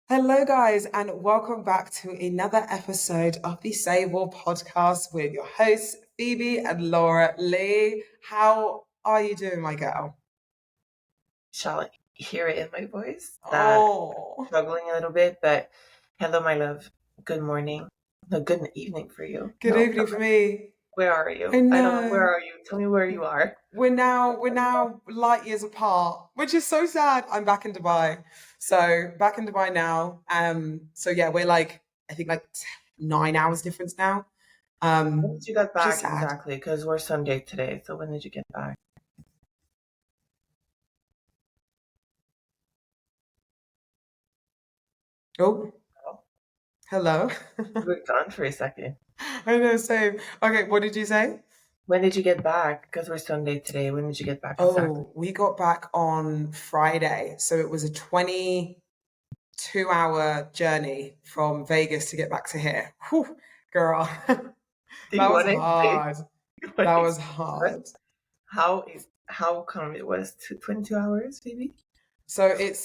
Hello, guys, and welcome back to another episode of the Sable podcast with your hosts, Phoebe and Lauralie. How are you doing, my girl? Shall hear it in my voice that Oh, struggling a little bit, but hello, my love. Good morning. No, good evening for you. good No, evening for me. where are I you? I don't know. Where know are you? Tell me where you are. we're now light years apart, which is so sad. I'm back in Dubai, so back in Dubai now. So yeah, we're like I think like 9 hours difference now. When did you get Which is back sad. exactly? Because we're Sunday today. So when did you get back? Oh, Oh, hello. you were gone for a second. I know, same. Okay, what did you say? When did you get back? Because we're Sunday today. When did you get back exactly? Oh, we got back on Friday. So it was a 22-hour journey from Vegas to get back to here. Whew, girl, Do that you was want to explain? hard. Do you want That to was explain to us hard. how come it was 22 hours, maybe? It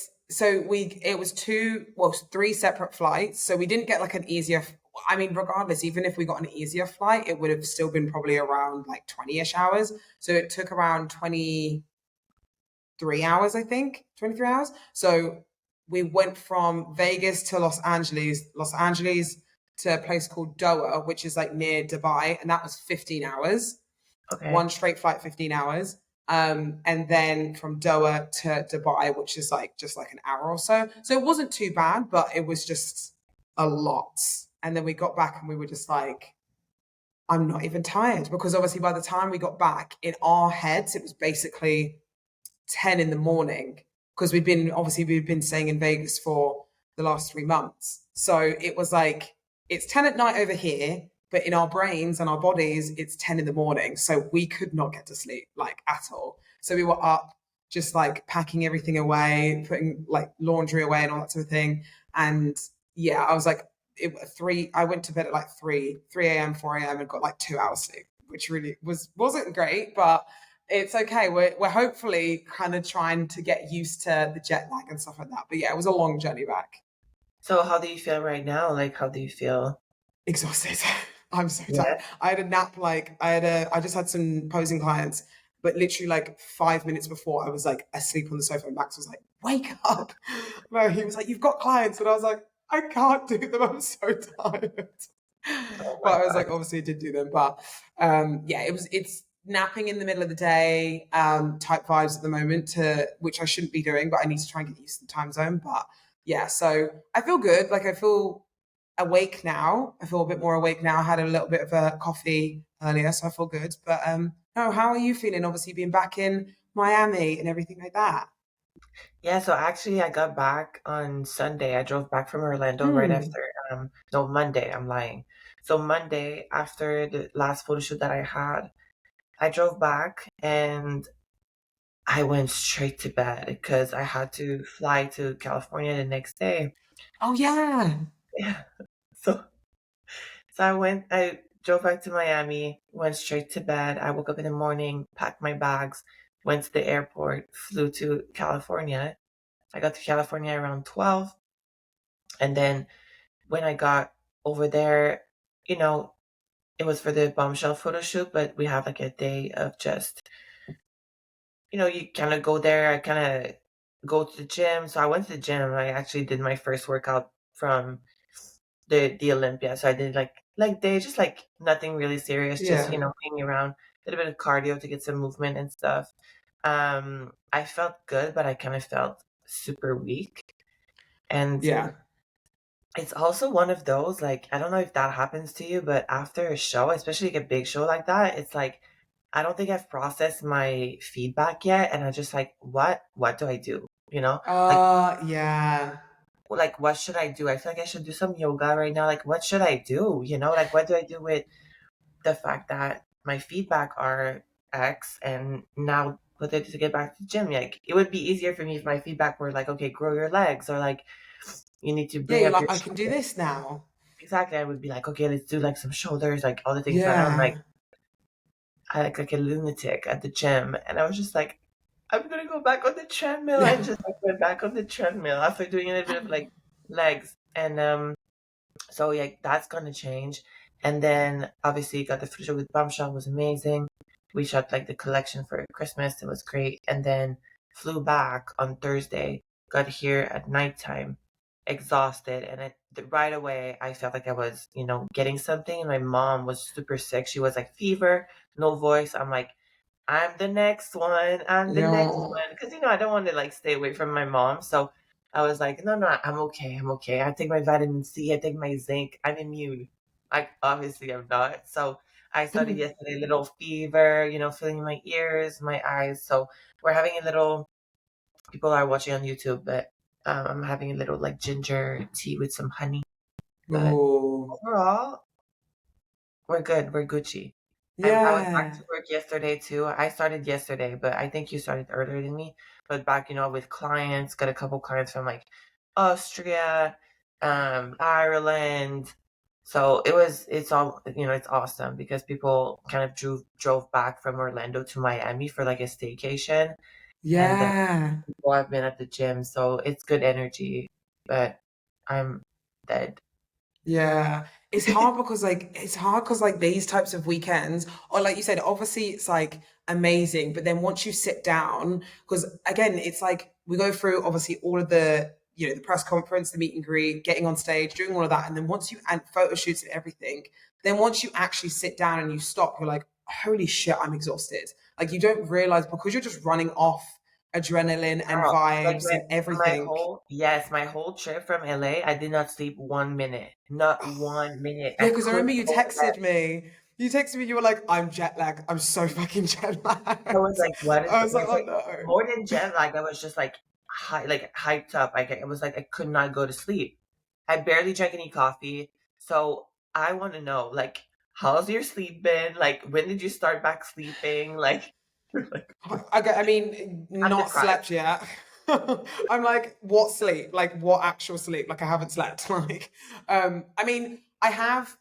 was three separate flights. So we didn't get like an easier. I mean, regardless, even if we got an easier flight, it would have still been probably around like 20-ish hours. So it took around 23 hours, I think, 23 hours. So we went from Vegas to Los Angeles to a place called Doha, which is like near Dubai, and that was 15 hours, Okay. one straight flight, 15 hours. And then from Doha to Dubai, which is like just like an hour or so. So it wasn't too bad, but it was just a lot. And then we got back and we were just like, I'm not even tired because obviously by the time we got back in our heads, it was basically 10 in the morning because we've been staying in Vegas for the last 3 months. So it was like it's 10 at night over here, but in our brains and our bodies, it's 10 in the morning. So we could not get to sleep like at all. So we were up just like packing everything away, putting like laundry away and all that sort of thing. And yeah, I was like I went to bed at like 3 a.m., 4 a.m. and got like 2 hours sleep, which really wasn't great, but it's okay. We're hopefully kind of trying to get used to the jet lag and stuff like that. But yeah, it was a long journey back. So how do you feel right now? Like, how do you feel? Exhausted. I'm so tired. Yeah. I had a nap I just had some posing clients, but literally like 5 minutes before I was like asleep on the sofa and Max was like, wake up. No, he was like, you've got clients. And I was like, I can't do them. I'm so tired. Oh But my I was God. like, obviously I did do them. But yeah, it's napping in the middle of the day, type vibes at the moment to which I shouldn't be doing, but I need to try and get used to the time zone. But yeah, so I feel good. Like I feel awake now. I feel a bit more awake now. I had a little bit of a coffee earlier, so I feel good. But no, how are you feeling? Obviously being back in Miami and everything like that. Yeah, so actually I got back on Sunday. I drove back from Orlando right Hmm. after no, Monday, I'm lying. So Monday after the last photo shoot that I had, I drove back and I went straight to bed because I had to fly to California the next day. Oh yeah. Yeah. So I drove back to Miami, went straight to bed. I woke up in the morning, packed my bags, went to the airport, flew to California. I got to California around 12. And then when I got over there, you know, it was for the bombshell photo shoot, but we have like a day of just, you kind of go there. I kind of go to the gym. So I went to the gym. I actually did my first workout from the Olympia. So I did like day, just like nothing really serious, just Yeah. hanging around, did a bit of cardio to get some movement and stuff. I felt good, but I kind of felt super weak. And Yeah. it's also one of those, like, I don't know if that happens to you, but after a show, especially like a big show like that, it's like I don't think I've processed my feedback yet, and I just like, what do I do? Like Yeah. what should I do? I feel like I should do some yoga right now. Like, what should I do? Like what do I do with the fact that my feedback are X and now put it to get back to the gym? Like, it would be easier for me if my feedback were like, okay, grow your legs, or like you need to Yeah, bring you're up like, your I can do shoulders. this now. Exactly. I would be like, okay, let's do like some shoulders, like all the things. But I'm like, Yeah. I like a lunatic at the gym. And I was just like, I'm gonna go back on the treadmill. Yeah. And just like went back on the treadmill after doing a little bit of like legs. And so yeah, that's gonna change. And then obviously got the photo shoot with Bombshell, was amazing. We shot like the collection for Christmas. It was great. And then flew back on Thursday. Got here at nighttime, exhausted, and right away I felt like I was, getting something. And my mom was super sick. She was like fever, no voice. I'm like, I'm the next one. I'm the next Yeah. one. Because, I don't want to like stay away from my mom. So I was like, no, no, I'm okay. I'm okay. I take my vitamin C. I take my zinc. I'm immune. Like, obviously, I'm not. So I started yesterday, little fever, feeling in my ears, my eyes. So we're having a little, people are watching on YouTube, but I'm having a little like ginger tea with some honey. But Oh, overall, we're good. We're Gucci. I went back yeah. to work yesterday too. I started yesterday, but I think you started earlier than me. But back, with clients, got a couple clients from like Austria, Ireland. So it's awesome because people kind of drove back from Orlando to Miami for like a staycation, and Yeah. people have been at the gym, so it's good energy. But I'm dead. Yeah. It's hard because like these types of weekends, or like you said, obviously it's like amazing, but then once you sit down, because again, it's like we go through obviously all of the press conference, the meet and greet, getting on stage, doing all of that, and then once you and photo shoots and everything, then once you actually sit down and you stop, you're like, holy shit, I'm exhausted. Like you don't realize because you're just running off adrenaline and Girl, like vibes my and my everything. whole yes, my whole trip from LA, I did not sleep 1 minute. Not 1 minute. I Yeah, because I remember couldn't you go to bed. texted me. You texted me, you were like, I'm jet lagged. I'm so fucking jet I was lagged. like, what is I was like, it's oh like no. more than jet lag, I was just like hyped up. I was like I could not go to sleep. I barely drank any coffee. So I want to know, like, how's your sleep been? Like, when did you start back sleeping? Like, like I mean, I'm not deprived. slept yet. I'm like, what sleep? Like, what actual sleep? Like, I haven't slept. Like, I mean, I have.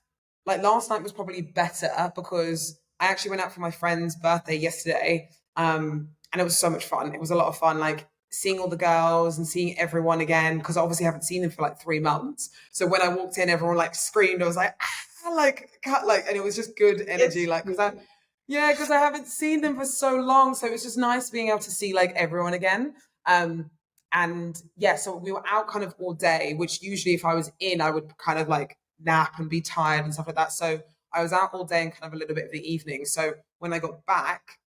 Like, last night was probably better because I actually went out for my friend's birthday yesterday, and it was so much fun. It was a lot of fun, like seeing all the girls and seeing everyone again because I obviously haven't seen them for like 3 months. So when I walked in, everyone like screamed. I was like, ah, like, and it was just good energy, It's like because I true. yeah, because I haven't seen them for so long. So it's just nice being able to see like everyone again. Um, and yeah, so we were out kind of all day, which usually if I was in, I would kind of like nap and be tired and stuff like that. So I was out all day and kind of a little bit of the evening. So when I got back,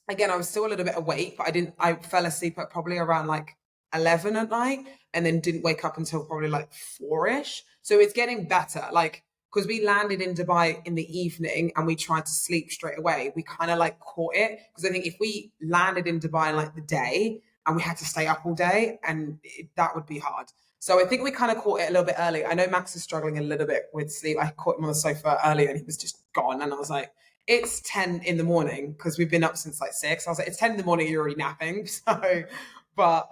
again, I was still a little bit awake, but I fell asleep at probably around like 11 at night and then didn't wake up until probably like 4-ish. So it's getting better. Like, because we landed in Dubai in the evening and we tried to sleep straight away, we kind of like caught it. Because I think if we landed in Dubai in like the day and we had to stay up all day, that would be hard. So I think we kind of caught it a little bit early. I know Max is struggling a little bit with sleep. I caught him on the sofa earlier and he was just gone. And I was like, it's 10 in the morning because we've been up since like 6. I was like, it's 10 in the morning, you're already napping. So, but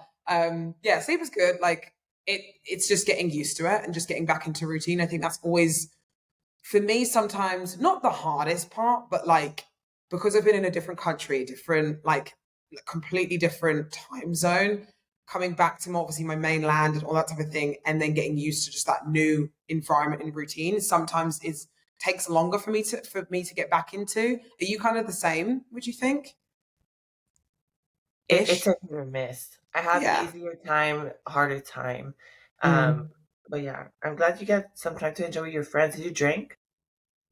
yeah, sleep is good. Like it's just getting used to it and just getting back into routine. I think that's always for me sometimes not the hardest part, but like because I've been in a different country, different like completely different time zone, coming back to obviously my mainland and all that type of thing, and then getting used to just that new environment and routine sometimes is takes longer for me to get back into. Are you kind of the same, would you think? It's Ish? a hit or miss. I have Yeah. easier time, harder time. Um, Mm. but yeah, I'm glad you get some time to enjoy with your friends. Did you drink?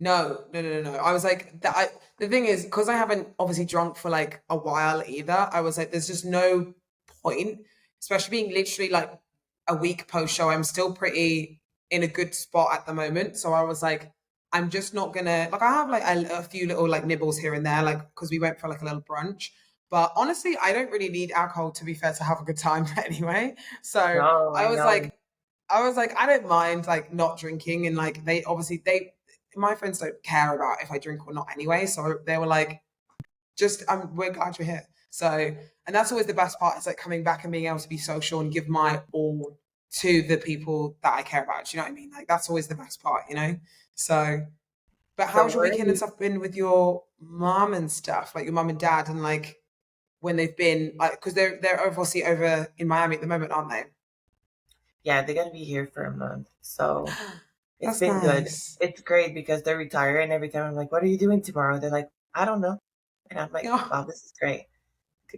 No, no, no, no, no. I was like, the thing is, because I haven't obviously drunk for like a while either, I was like, there's just no point, especially being literally like a week post show. I'm still pretty in a good spot at the moment. So I was like, I'm just not gonna, like, I have like a few little like nibbles here and there, like, because we went for like a little brunch. But honestly, I don't really need alcohol to be fair to have a good time anyway. So No, I I was know. like, I don't mind like not drinking and like they obviously they my friends don't care about if I drink or not anyway. So they were like, just we're glad you're here. So and that's always the best part is like coming back and being able to be social and give my all to the people that I care about. Do you know what I mean? Like that's always the best part. So but So how's your where are weekend and you? stuff been with your mom and stuff? Like your mom and dad and like when they've been like because they're obviously over in Miami at the moment, aren't they? Yeah, they're gonna be here for a month. So it's That's been good. nice. It's great because they're retired and every time I'm like, what are you doing tomorrow? They're like, I don't know. And I'm like, Yeah, wow, this is great.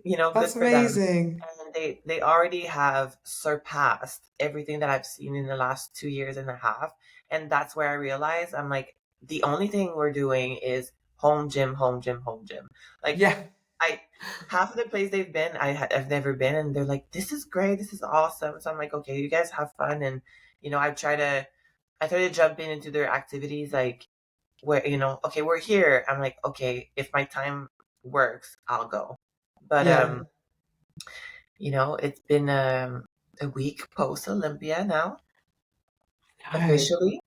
You know, good that's for them. amazing. And they already have surpassed everything that I've seen in the last 2 years and a half. And that's where I realized I'm like, the only thing we're doing is home gym, home gym, home gym. Like Yeah, I half of the place they've been, I've never been, and they're like, "This is great, this is awesome." So I'm like, "Okay, you guys have fun," and I try to jump in into their activities, like where okay, we're here. I'm like, okay, if my time works, I'll go. But yeah. it's been a week post Olympia now, No. officially.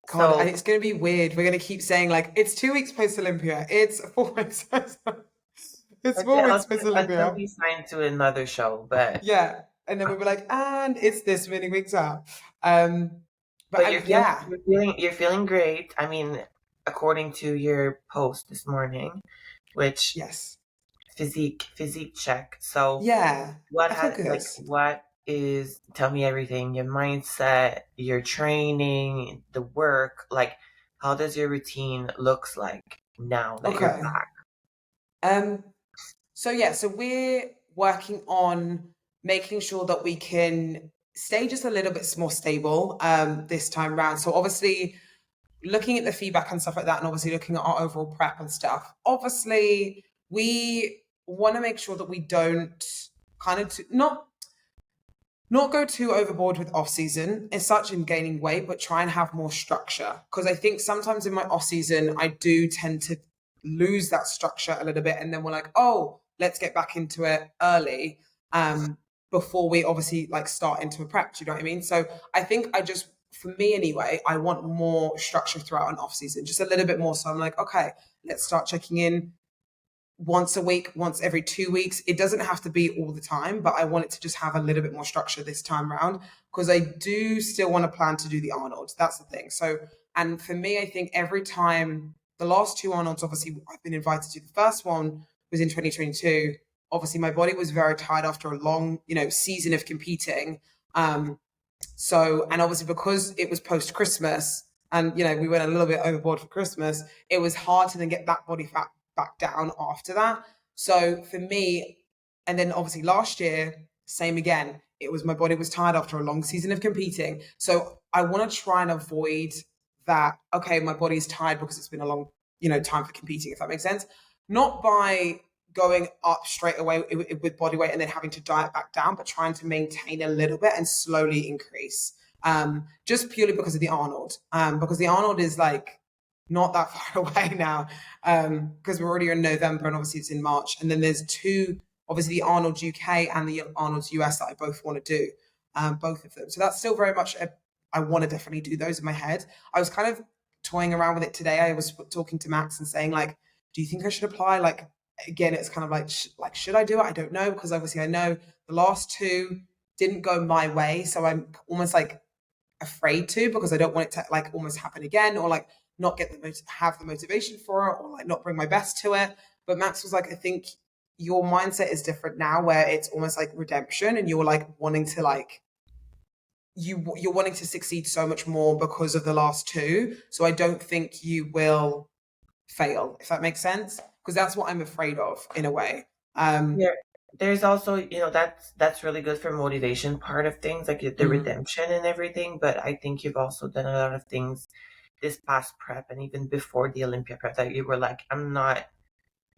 God, and So it's going to be weird. We're going to keep saying like it's 2 weeks post Olympia. It's 4 weeks. It's 4 weeks post until Olympia. we sign to another show, but Yeah, and then we were like, and it's this many weeks out. Um, but But you're feeling yeah, you're feeling great. I mean, according to your post this morning, which yes, physique check. So yeah, what I feel has good. like what is tell me everything, your mindset, your training, the work, like how does your routine looks like now that you're Okay. back? Um, so yeah, so we're working on making sure that we can stay just a little bit more stable this time round. So obviously looking at the feedback and stuff like that, and obviously looking at our overall prep and stuff. Obviously, we want to make sure that we don't kind of not go too overboard with off season as such in gaining weight, but try and have more structure. Because I think sometimes in my off season, I do tend to lose that structure a little bit, and then we're like, oh, let's get back into it early, before we obviously like start into a prep. Do you know what I mean? So I think for me anyway, I want more structure throughout an off season, just a little bit more. So I'm like, okay, let's start checking in once a week, once every 2 weeks. It doesn't have to be all the time, but I want it to just have a little bit more structure this time around because I do still want to plan to do the Arnold. That's the thing. So, and for me, I think every time the last two Arnolds, obviously, I've been invited to. The first one was in 2022. Obviously, my body was very tired after a long, season of competing. So, and obviously because it was post Christmas and, we went a little bit overboard for Christmas, it was hard to then get that body fat back down after that. So for me, and then obviously last year, same again. It was my body was tired after a long season of competing. So I want to try and avoid that. Okay, my body's tired because it's been a long, time for competing, if that makes sense. Not by going up straight away with body weight and then having to diet back down, but trying to maintain a little bit and slowly increase. Just purely because of the Arnold, because the Arnold is like not that far away now, because we're already in November and obviously it's in March. And then there's two, obviously the Arnold UK and the Arnold US that I both want to do, both of them. So that's still very much I want to definitely do those in my head. I was kind of toying around with it today. I was talking to Max and saying like, do you think I should apply? Like, again, it's kind of like, should I do it? I don't know, because obviously I know the last two didn't go my way. So I'm almost like afraid to, because I don't want it to like almost happen again, or like not get have the motivation for it, or like not bring my best to it. But Max was like, I think your mindset is different now, where it's almost like redemption, and you're like wanting to like you're wanting to succeed so much more because of the last two. So I don't think you will fail, if that makes sense, because that's what I'm afraid of in a way. Yeah. There's also, that's really good for motivation part of things, like the Mm, redemption and everything. But I think you've also done a lot of things this past prep and even before the Olympia prep that you were like, I'm going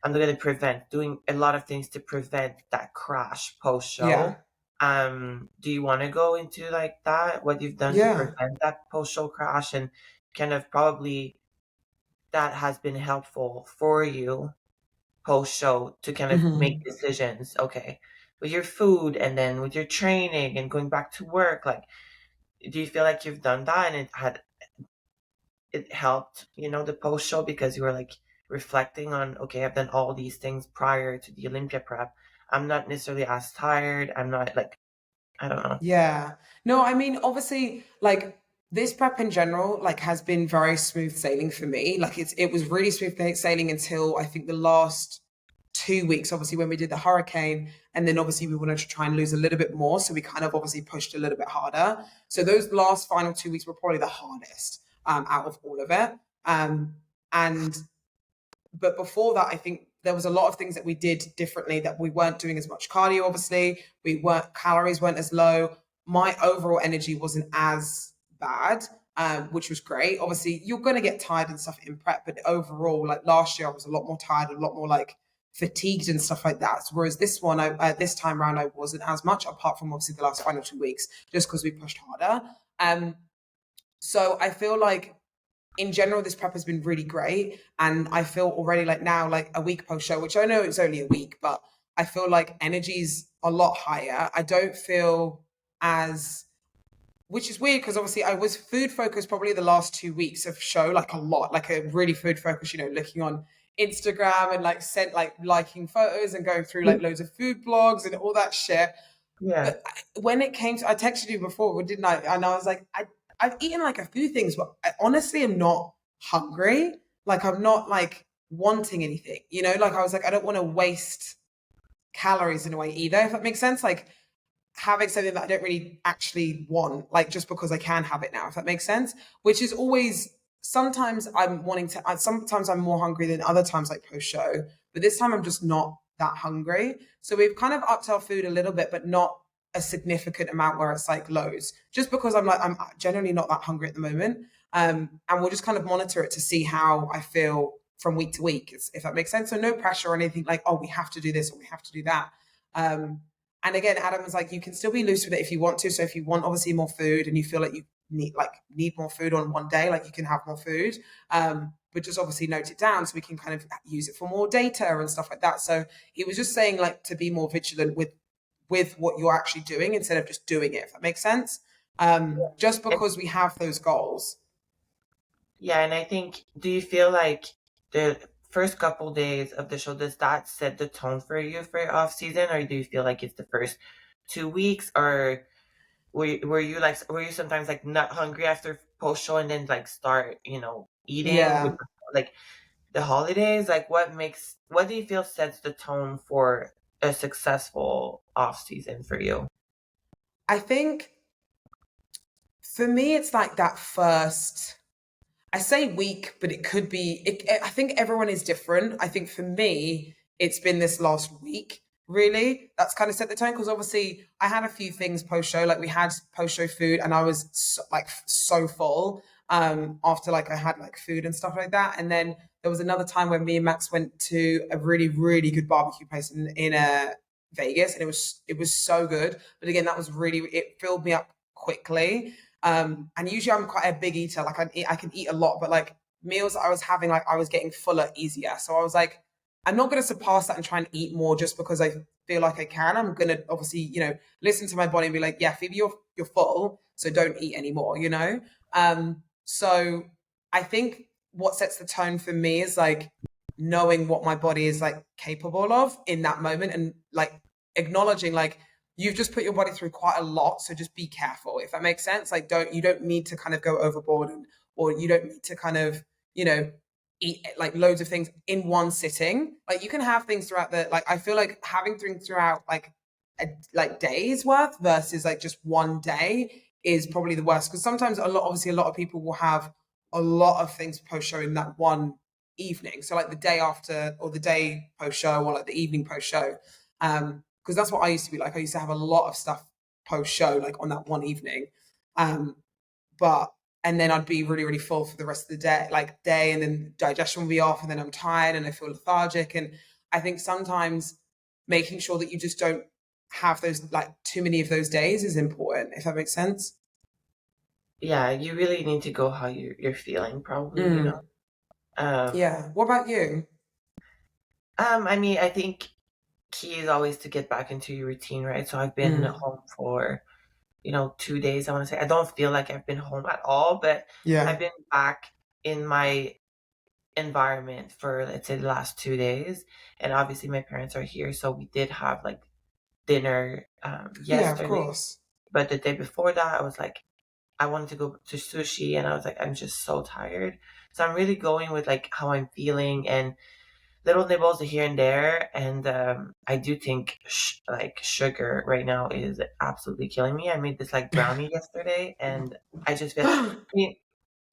to prevent doing a lot of things to prevent that crash post yeah, show. Do you want to go into like that? What you've done to yeah, prevent that post show crash, and kind of probably that has been helpful for you post show to kind of make hmm, decisions. Okay, with your food and then with your training and going back to work, like, do you feel like you've done that and it helped, the post show because you were like reflecting on, okay, I've done all these things prior to the Olympia prep. I'm not necessarily as tired. I'm not like, I don't know. yeah. No, I mean, obviously, like this prep in general, like has been very smooth sailing for me. Like it was really smooth sailing until I think the last 2 weeks, obviously, when we did the hurricane. And then obviously we wanted to try and lose a little bit more. So we kind of obviously pushed a little bit harder. So those last final 2 weeks were probably the hardest out of all of it. And but before that, I think there was a lot of things that we did differently, that we weren't doing as much cardio, obviously. Calories weren't as low. My overall energy wasn't as bad, which was great. Obviously, you're going to get tired and stuff in prep, but overall, like last year, I was a lot more tired, a lot more like fatigued and stuff like that. Whereas this time around, I wasn't as much, apart from obviously the last final 2 weeks, just because we pushed harder. So I feel like in general, this prep has been really great. And I feel already like now, like a week post show, which I know it's only a week, but I feel like energy's a lot higher. I don't feel as, which is weird because obviously I was food focused probably the last 2 weeks of show, like a lot, like a really food focused, looking on Instagram and like liking photos and going through like loads of food blogs and all that shit. Yeah. But when it came to, I texted you before, didn't I? And I was like, I've eaten like a few things, but I honestly am not hungry. Like I'm not like wanting anything, like I was like, I don't want to waste calories in a way either, if that makes sense. Like having something that I don't really actually want, like just because I can have it now, if that makes sense, which is always, sometimes sometimes I'm more hungry than other times, like post show, but this time I'm just not that hungry. So we've kind of upped our food a little bit, but not a significant amount where it's like loads, just because I'm generally not that hungry at the moment. And we'll just kind of monitor it to see how I feel from week to week, if that makes sense. So no pressure or anything like, oh, we have to do this or we have to do that. And again, Adam was like, you can still be loose with it if you want to. So if you want obviously more food and you feel like you need more food on one day, like you can have more food. But just obviously note it down so we can kind of use it for more data and stuff like that. So he was just saying like to be more vigilant with what you're actually doing instead of just doing it, if that makes sense. Just because we have those goals. Yeah, and I think, do you feel like the first couple days of the show, does that set the tone for you for off season, or do you feel like it's the first 2 weeks, or were you sometimes like not hungry after post show and then like start eating with Yeah. like the holidays? Like what do you feel sets the tone for a successful off season for you? I think for me, it's like that first, I say week, but it could be, I think everyone is different. I think for me, it's been this last week, really. That's kind of set the tone because obviously I had a few things post show, like we had post show food and I was so full after like I had like food and stuff like that. And then there was another time when me and Max went to a really, really good barbecue place in Vegas, and it was so good. But again, it filled me up quickly. And usually I'm quite a big eater. Like I can eat a lot, but like meals that I was having, like I was getting fuller easier. So I was like, I'm not going to surpass that and try and eat more just because I feel like I can. I'm going to obviously, listen to my body and be like, yeah, Phoebe, you're full, so don't eat anymore, So I think what sets the tone for me is like knowing what my body is like capable of in that moment, and like acknowledging like you've just put your body through quite a lot, so just be careful, if that makes sense. Like you don't need to kind of go overboard, or you don't need to kind of eat like loads of things in one sitting. Like you can have things throughout I feel like having things throughout like like days worth versus like just one day is probably the worst, because sometimes a lot of people will have a lot of things post show in that one evening, so like the day after or the day post show or like the evening post show, because that's what I used to be like. I used to have a lot of stuff post show like on that one evening, but and then I'd be really, really full for the rest of the day, and then digestion will be off, and then I'm tired and I feel lethargic. And I think sometimes making sure that you just don't have those like too many of those days is important, if that makes sense. Yeah, you really need to go how you're feeling, probably, Yeah. What about you? I mean, I think key is always to get back into your routine, right? So I've been home for 2 days. I want to say I don't feel like I've been home at all, but Yeah. I've been back in my environment for, let's say, the last 2 days. And obviously my parents are here, so we did have like dinner Yeah, of yesterday, course. but the day before that I was like, I wanted to go to sushi, and I was like, I'm just so tired. So I'm really going with like how I'm feeling, and little nibbles here and there. And I do think like sugar right now is absolutely killing me. I made this like brownie yesterday, and I just feel. I mean,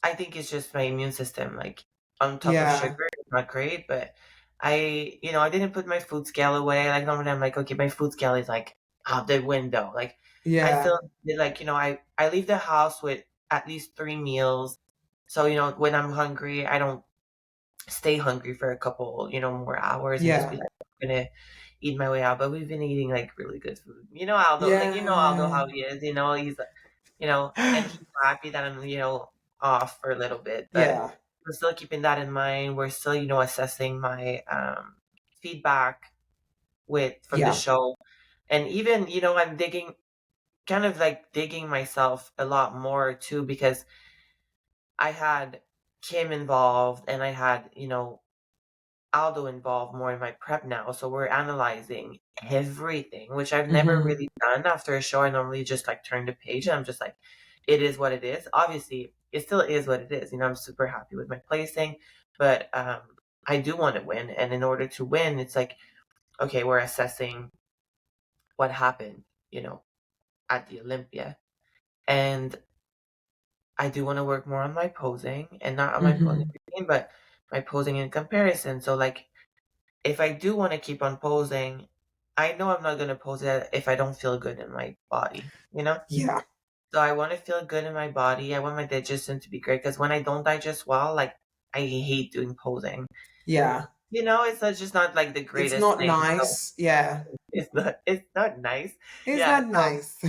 I think it's just my immune system. Like on top of Yeah. sugar, it's not great, but I didn't put my food scale away. Like normally, I'm like, okay, my food scale is like out the window. Like I Yeah. still did like I leave the house with at least 3 meals. So when I'm hungry, I don't stay hungry for a couple more hours and just be Yeah. like, I'm gonna eat my way out. But we've been eating like really good food. Aldo, like Aldo Yeah. how he is. And he's happy that I'm off for a little bit, but Yeah. we're still keeping that in mind. We're still assessing my feedback with from the Yeah. show, and even I'm digging kind of like digging myself a lot more too, because I had Kim involved and I had Aldo involved more in my prep now. So we're analyzing everything, which I've never Hmm. really done after a show. I normally just like turn the page and I'm just like, it is what it is. Obviously, it still is what it is. I'm super happy with my placing, but I do want to win. And in order to win, it's like, okay, we're assessing what happened, at the Olympia. And I do want to work more on my posing and not on my posing Hmm. routine, but my posing in comparison. So like if I do want to keep on posing, I know I'm not going to pose it if I don't feel good in my body. Yeah. So I want to feel good in my body. I want my digestion to be great because when I don't digest well, like I hate doing posing. Yeah. It's just not like the It's greatest not thing. So nice. Yeah. it's not nice. Is Yeah. that So nice?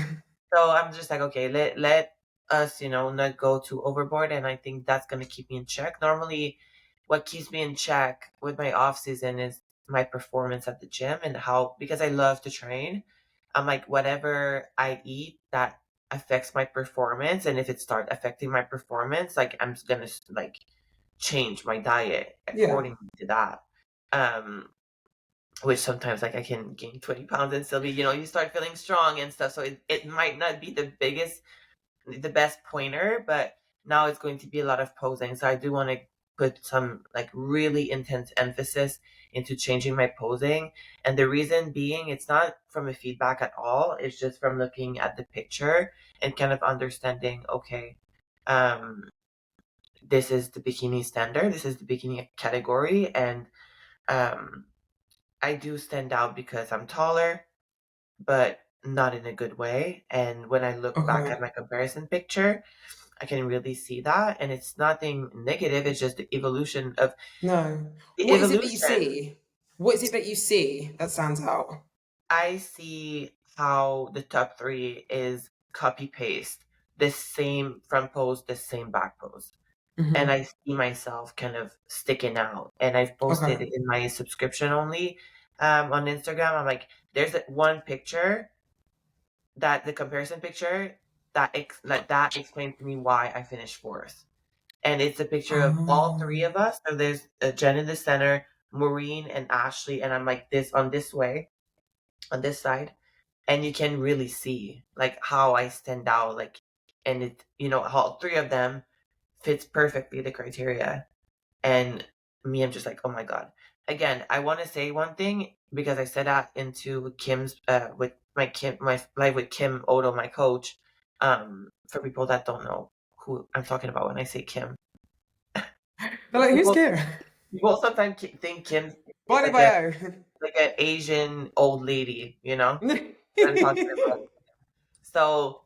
so I'm just like, okay, let us, not go too overboard, and I think that's gonna keep me in check. Normally, what keeps me in check with my off season is my performance at the gym and how because I love to train. I'm like whatever I eat that affects my performance, and if it start affecting my performance, like I'm just gonna like change my diet Yeah. according to that. Um, which sometimes like I can gain 20 pounds and still be, you start feeling strong and stuff. So it might not be the best pointer, but now it's going to be a lot of posing. So I do want to put some like really intense emphasis into changing my posing. And the reason being, it's not from a feedback at all. It's just from looking at the picture and kind of understanding, okay, um, this is the bikini standard, this is the bikini category. And um, I do stand out because I'm taller, but not in a good way. And when I look back Okay. at my comparison picture, I can really see that, and it's nothing negative. It's just the evolution of No. the What is it that you evolution. see? What is it that you see that stands out? I see how the top three is copy paste the same front pose, the same back pose, and Hmm. I see myself kind of sticking out. And I've posted Okay. it in my subscription only on Instagram. I'm like, there's one picture that the comparison picture that explains to me why I finished fourth. And it's a picture of all three Oh. of us. So there's Jen in the center, Maureen and Ashley, and I'm like this on this way, on this side, and you can really see like how I stand out, like, and how all three of them fits perfectly the criteria, and me, I'm just like, oh my god. Again, I want to say one thing because I said that into Kim's with my live with Kim Odo, my coach. For people that don't know who I'm talking about when I say Kim, They're like, who's people Kira? People sometimes think Kim's Body like a bio. like an Asian old lady, I'm talking about. So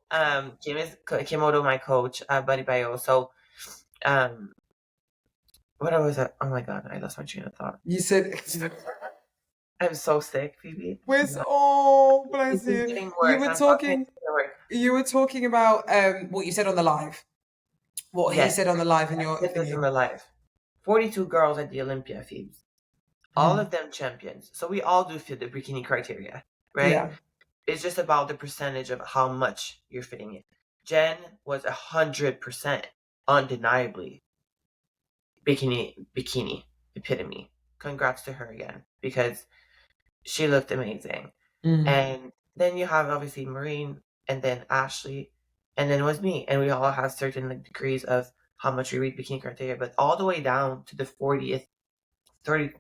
Kim is Kimoto, my coach, Buddy Bio. So um, what was it? Oh my god, I lost my train of thought. You said, I'm so sick, Phoebe. where's, oh, This bless is you. getting worse. I'm talking it to work. You were talking about what you said on the live, what he Yes, said on the live in I your said this in thingy. real life. 42 girls at the Olympia, Phoebe. All Mhm. of them champions. So we all do fit the bikini criteria, right? Yeah. It's just about the percentage of how much you're fitting in. Jen was 100% undeniably bikini epitome. Congrats to her again because she looked amazing. Mm. And then you have obviously Maureen and then Ashley and then it was me. And we all have certain like, degrees of how much we read bikini criteria, but all the way down to the 40th, 30,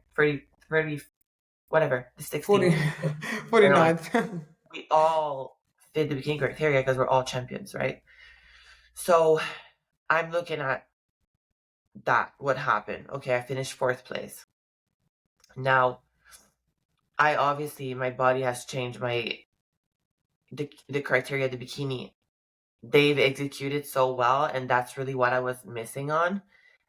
30, whatever, the 40, 16th. I don't know. 49th. We all fit the bikini criteria because we're all champions, right? So I'm looking at that, what happened. Okay, I finished fourth place. Now, I obviously, my body has changed the criteria, the bikini. They've executed so well, and that's really what I was missing on.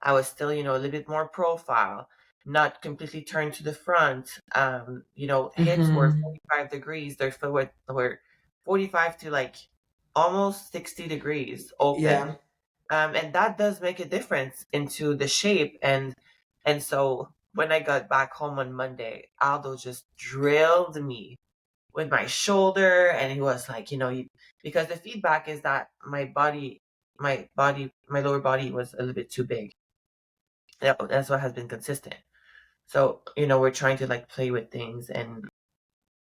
I was still, a little bit more profile, not completely turned to the front. Hips were Hmm. 45 degrees. Their foot were 45 to like almost 60 degrees open. Yeah. And that does make a difference into the shape. And so when I got back home on Monday, Aldo just drilled me with my shoulder, and he was like, because the feedback is that my lower body was a little bit too big. That's what has been consistent. So, we're trying to like play with things. And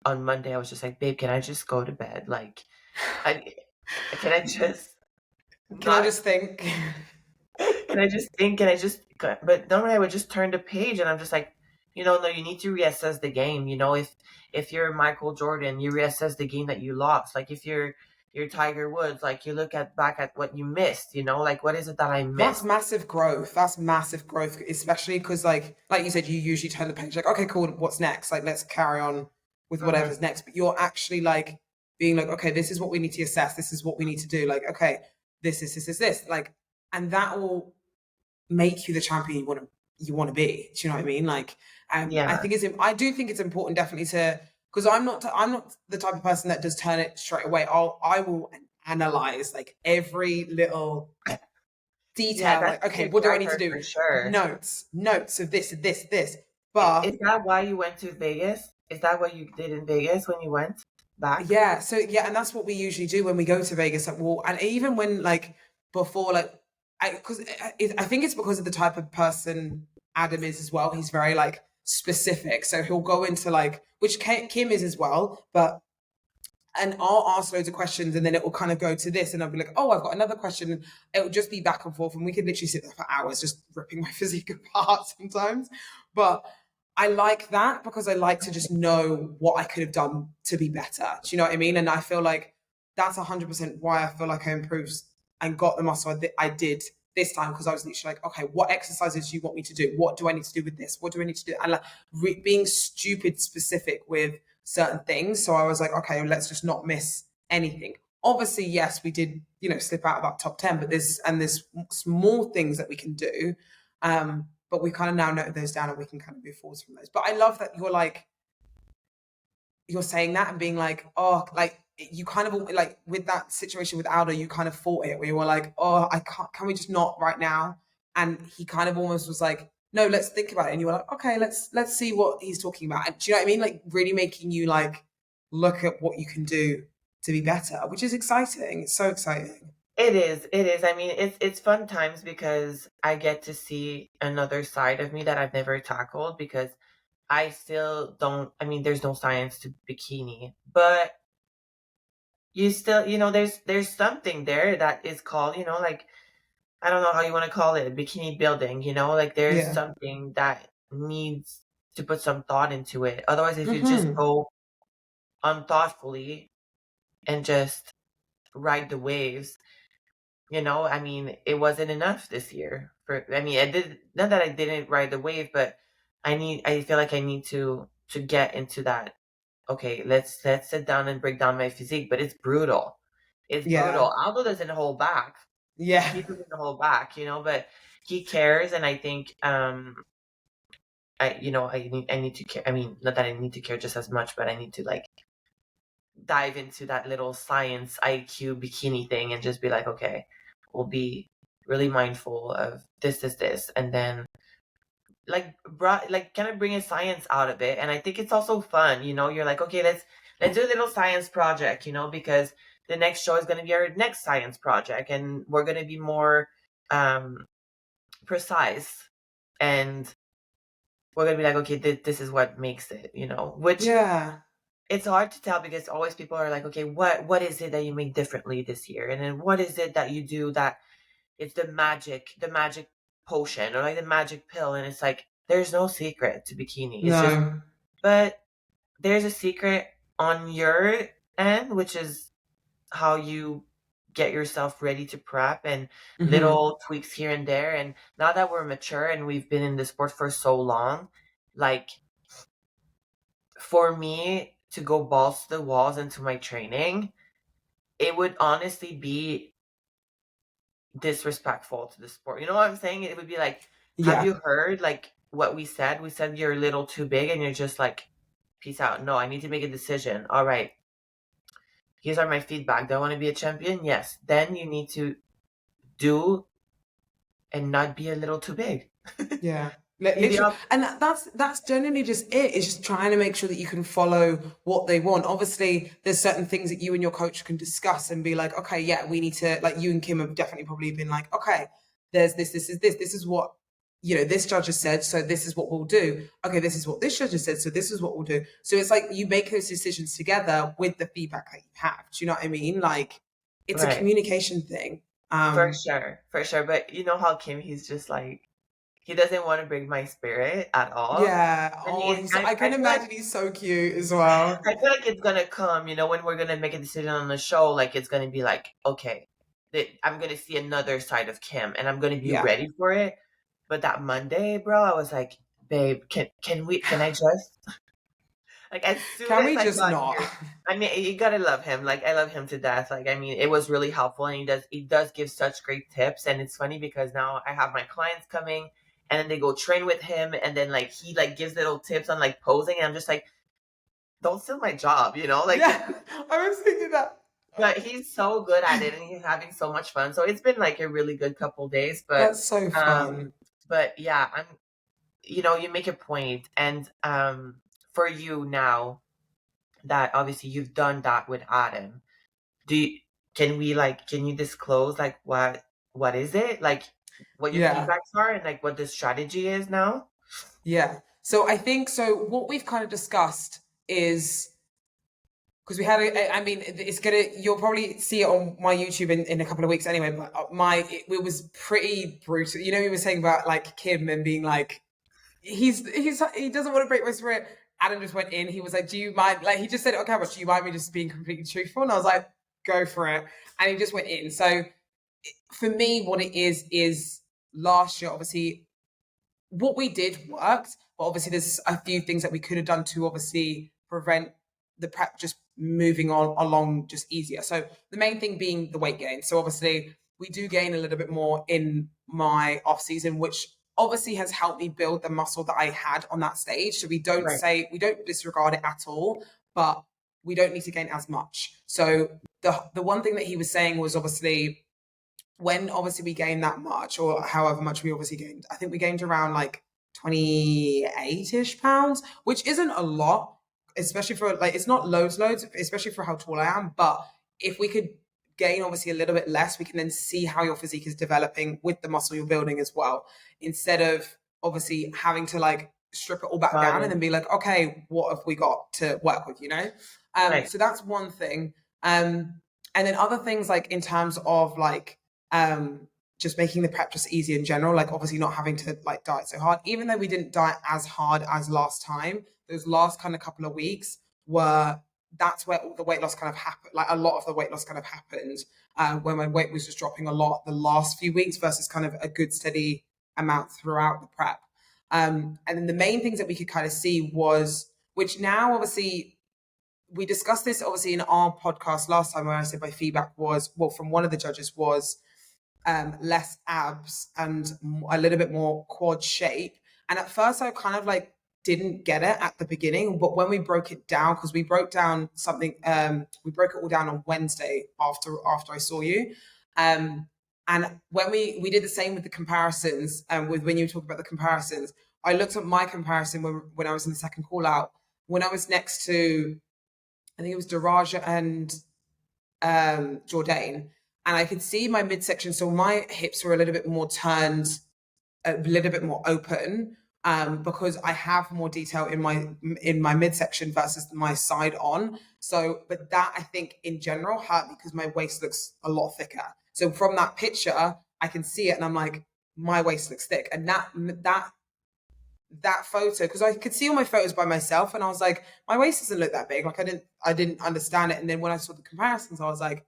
on Monday, I was just like, babe, can I just go to bed? Like, I, can I just Can I not, just think? can I just think, but normally I would just turn the page, and I'm just like, no, you need to reassess the game. If you're Michael Jordan, you reassess the game that you lost. Like if you're Tiger Woods, like you look back at what you missed, like what is it that I That's missed? massive growth. That's massive growth, especially because, like you said, you usually turn the page like, okay, cool, what's next? Like, let's carry on with Hmm. whatever's next. But you're actually like being like, okay, this is what we need to assess. This is what we need to do. Like, okay, this. Like, and that will make you the champion you want to be. Do you know what I mean? Like, I Yeah. think I do think it's important definitely to because I'm not the type of person that does turn it straight away. I will analyze like every little Yeah, detail, that's like, okay, your what do I need to character do? for sure. Notes of this. But Is that why you went to Vegas? Is that what you did in Vegas when you went back? yeah, so yeah, and that's what we usually do when we go to Vegas. Like, well, and even when like before, like, I think it's because of the type of person Adam is as well. He's very like specific, so he'll go into like which Kim is as well, but and I'll ask loads of questions and then it will kind of go to this and I'll be like, oh, I've got another question. And it'll just be back and forth and we could literally sit there for hours just ripping my physique apart sometimes. But I like that because I like to just know what I could have done to be better. Do you know what I mean? And I feel like that's 100% why I feel like I improved and got the muscle I did this time because I was literally like, okay, what exercises do you want me to do? What do I need to do with this? What do I need to do? And like being stupid specific with certain things. So I was like, okay, let's just not miss anything. Obviously, yes, we did, slip out of that top 10, but there's small things that we can do. But we kind of now note those down and we can kind of move forwards from those. But I love that you're saying that and being like, oh, like you kind of like with that situation with Aldo, you kind of fought it where you were like, oh, I can't, can we just not right now? And he kind of almost was like, no, let's think about it. And you were like, okay, let's see what he's talking about. And do you know what I mean? Like really making you like look at what you can do to be better, which is exciting. It's so exciting. It is. It is. I mean, it's fun times because I get to see another side of me that I've never tackled because I still don't. I mean, there's no science to bikini, but you still, there's something there that is called, like I don't know how you want to call it, bikini building. Like there's Yeah. something that needs to put some thought into it. Otherwise, if you just Hmm. go unthoughtfully and just ride the waves, I mean, it wasn't enough this year. I mean, I did not that I didn't ride the wave, but I feel like I need to get into that. Okay, let's sit down and break down my physique, but it's brutal. It's Yeah. brutal. Aldo doesn't hold back. Yeah. He doesn't hold back, but he cares, and I think I need to care. I mean, not that I need to care just as much, but I need to like dive into that little science IQ bikini thing and just be like, okay, we'll be really mindful of this, and then like kind of bring a science out of it. And I think it's also fun. You're like, okay, let's do a little science project, because the next show is going to be our next science project, and we're going to be more um precise, and we're going to be like, okay, this is what makes it, which Yeah. it's hard to tell because always people are like, okay, what is it that you make differently this year? And then what is it that you do that it's the magic potion or like the magic pill? And it's like, there's no secret to bikini. It's just, No. but there's a secret on your end, which is how you get yourself ready to prep and Hmm. little tweaks here and there. And now that we're mature and we've been in the sport for so long, like for me to go balls to the walls into my training, it would honestly be disrespectful to the sport. You know what I'm saying? It would be like, have Yeah. you heard like what we said? We said you're a little too big and you're just like, peace out. No, I need to make a decision. All right. Here's are my feedback. Do I want to be a champion? Yes. Then you need to do and not be a little too big. Yeah. Be the Literally, op- and that's generally just it. It's just trying to make sure that you can follow what they want. Obviously, there's certain things that you and your coach can discuss and be like, okay, yeah, we need to, like, you and Kim have definitely probably been like, okay, there's this is what, this judge has said, so this is what we'll do. Okay, this is what this judge has said, so this is what we'll do. So it's like you make those decisions together with the feedback that you have. Do you know what I mean? Like, it's a right. communication thing. For sure. For sure. But you know how Kim, he's just like, he doesn't want to break my spirit at all. Yeah. And Oh, I I can feel like imagine he's so cute as well. I feel like it's gonna come, when we're gonna make a decision on the show, like it's gonna be like, okay, I'm gonna see another side of Kim and I'm gonna be Yeah. ready for it. But that Monday, bro, I was like, babe, can I just like as soon Can as we I just got not? here, I mean you gotta love him. Like I love him to death. Like I mean it was really helpful and he does give such great tips and it's funny because now I have my clients coming and then they go train with him and then like he like gives little tips on like posing and I'm just like, don't steal my job, like Yeah, I was thinking that. but he's so good at it and he's having so much fun. So it's been like a really good couple days. That's so Um fun. but yeah, you make a point and for you now that obviously you've done that with Adam, do you, can you disclose like what is it? Like what your Yeah, feedbacks are and like what the strategy is now? yeah. So I think so. What we've kind of discussed is because we had I mean, it's gonna. You'll probably see it on my YouTube in a couple of weeks anyway. But it was pretty brutal. We were saying about like Kim and being like, he doesn't want to break my spirit. Adam just went in. He was like, "Do you mind?" Like he just said it on camera. Do you mind me just being completely truthful? And I was like, "Go for it." And he just went in. So for me, what it is last year, obviously, what we did worked, but obviously there's a few things that we could have done to obviously prevent the prep just moving on along just easier. So the main thing being the weight gain. So obviously we do gain a little bit more in my off season, which obviously has helped me build the muscle that I had on that stage. So Right. we don't disregard it at all, but we don't need to gain as much. So the one thing that he was saying was obviously when obviously we gained that much or however much we obviously gained, I think we gained around like 28-ish pounds, which isn't a lot, especially for like, it's not loads, especially for how tall I am. But if we could gain obviously a little bit less, we can then see how your physique is developing with the muscle you're building as well, instead of obviously having to like strip it all back Got down and it. then be like, okay, what have we got to work with? Right. So that's one thing. And then other things like in terms of like um just making the prep just easier in general, like obviously not having to like diet so hard, even though we didn't diet as hard as last time. Those last kind of couple of weeks were that's where all the weight loss kind of happened, like a lot of the weight loss kind of happened, when my weight was just dropping a lot the last few weeks versus kind of a good steady amount throughout the prep. And then the main things that we could kind of see was, which now obviously we discussed this obviously in our podcast last time, where I said my feedback was, well, from one of the judges was less abs and a little bit more quad shape. And at first, I kind of like didn't get it at the beginning, but when we broke it down, because we broke down something, we broke it all down on Wednesday after I saw you. And when we did the same with the comparisons, with when you talk about the comparisons, I looked at my comparison when I was in the second call out, when I was next to, I think it was Daraja and Jourdain, and I could see my midsection. So my hips were a little bit more turned, a little bit more open, because I have more detail in my midsection versus my side on. So, but that I think in general hurt because my waist looks a lot thicker. So from that picture, I can see it, and I'm like, my waist looks thick, and that that photo, because I could see all my photos by myself and I was like, my waist doesn't look that big. Like I didn't understand it. And then when I saw the comparisons, I was like,